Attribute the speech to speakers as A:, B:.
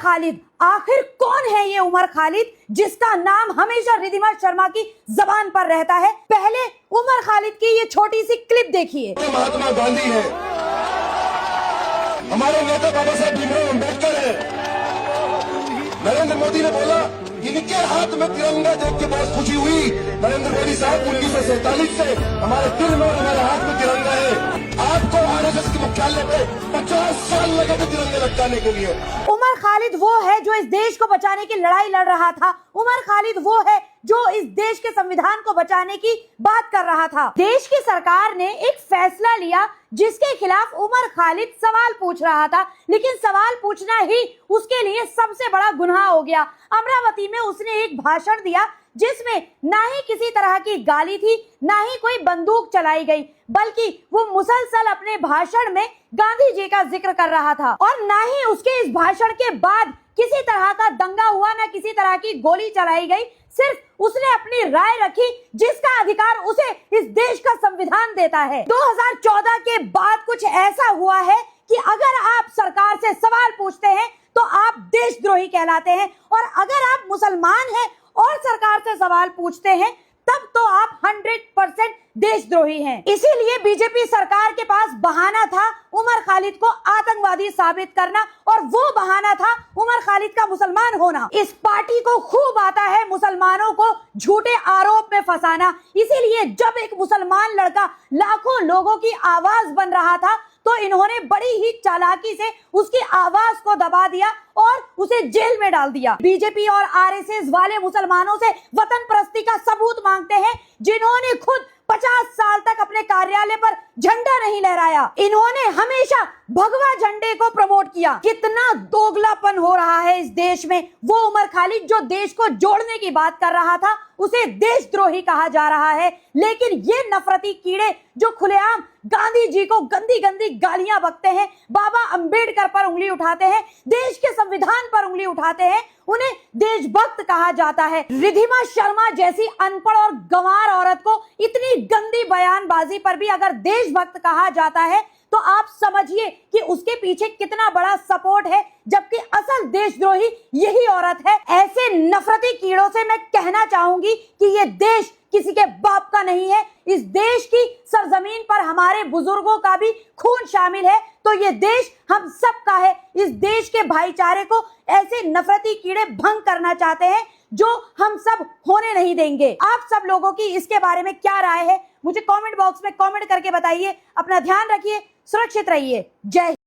A: खालिद, आखिर कौन है ये उमर खालिद जिसका नाम हमेशा रिद्धिमा शर्मा की जबान पर रहता है? पहले उमर खालिद की ये छोटी सी क्लिप देखिए।
B: महात्मा गांधी है, हमारे नेता बाबा साहब भीमराव अम्बेडकर है। नरेंद्र मोदी ने बोला इनके हाथ में तिरंगा देख के बहुत खुशी हुई। नरेंद्र मोदी साहब 1947 से हमारे दिल में और हमारे हाथ में तिरंगा है। आपको आरएसएस के मुख्यालय पे 50 साल लगे थे तिरंगे लटकाने के लिए।
A: उमर खालिद वो है जो इस देश को बचाने की लड़ाई लड़ रहा था। उमर खालिद वो है जो इस देश के संविधान को बचाने की बात कर रहा था। देश की सरकार ने एक फैसला लिया जिसके खिलाफ उमर खालिद सवाल पूछ रहा था, लेकिन सवाल पूछना ही उसके लिए सबसे बड़ा गुनाह हो गया। अमरावती में उसने एक भाषण दिया जिसमें ना ही किसी तरह की गाली थी, ना ही कोई बंदूक चलाई गई, बल्कि वो मुसलसल अपने भाषण में गांधी जी का जिक्र कर रहा था। और ना ही उसके इस भाषण के बाद किसी तरह का दंगा हुआ, ना किसी तरह की गोली चलाई गई। सिर्फ उसने अपनी राय रखी जिसका अधिकार उसे इस देश का संविधान देता है। 2014 के बाद कुछ ऐसा हुआ है कि अगर आप सरकार से सवाल पूछते हैं तो आप देशद्रोही कहलाते हैं, और अगर आप मुसलमान हैं और सरकार से सवाल पूछते हैं तब तो आप 100% देशद्रोही हैं। इसीलिए बीजेपी सरकार के पास बहाना था उमर खालिद को आतंकवादी साबित करना, और वो बहाना था उमर खालिद का मुसलमान होना। इस पार्टी को खूब आता है मुसलमानों को झूठे आरोप में फंसाना। इसीलिए जब एक मुसलमान लड़का लाखों लोगों की आवाज बन रहा था तो इन्होंने बड़ी ही चालाकी से उसकी आवाज को दबा दिया और उसे जेल में डाल दिया। बीजेपी और आरएसएस वाले मुसलमानों से वतन परस्ती का सबूत मांगते हैं, जिन्होंने खुद 50 साल तक अपने कार्यालय पर झंडा नहीं लहराया। इन्होंने हमेशा भगवा झंडे को प्रमोट किया। कितना दोगलापन हो रहा है इस देश में। वो उमर खालिद जो देश को जोड़ने की बात कर रहा था उसे देशद्रोही कहा जा रहा है, लेकिन ये नफरती कीड़े जो खुलेआम गांधी जी को गंदी गंदी गालियां बकते हैं, बाबा अंबेडकर पर उंगली उठाते हैं, देश के संविधान पर उंगली उठाते हैं, उन्हें देशभक्त कहा जाता है। रिद्धिमा शर्मा जैसी अनपढ़ और गंवार औरत को इतनी गंदी बयानबाजी पर भी अगर देशभक्त कहा जाता है तो आप समझिए कि उसके पीछे कितना बड़ा सपोर्ट है, जबकि असल देशद्रोही यही औरत है। ऐसे नफरती कीड़ों से मैं कहना चाहूंगी कि ये देश किसी के बाप का नहीं है। इस देश की सरजमीन पर हमारे बुजुर्गों का भी खून शामिल है, तो ये देश हम सब का है। इस देश के भाईचारे को ऐसे नफरती कीड़े भंग करना चाहते हैं जो हम सब होने नहीं देंगे। आप सब लोगों की इसके बारे में क्या राय है मुझे कमेंट बॉक्स में कमेंट करके बताइए। अपना ध्यान रखिए, सुरक्षित रहिए। जय हिंद।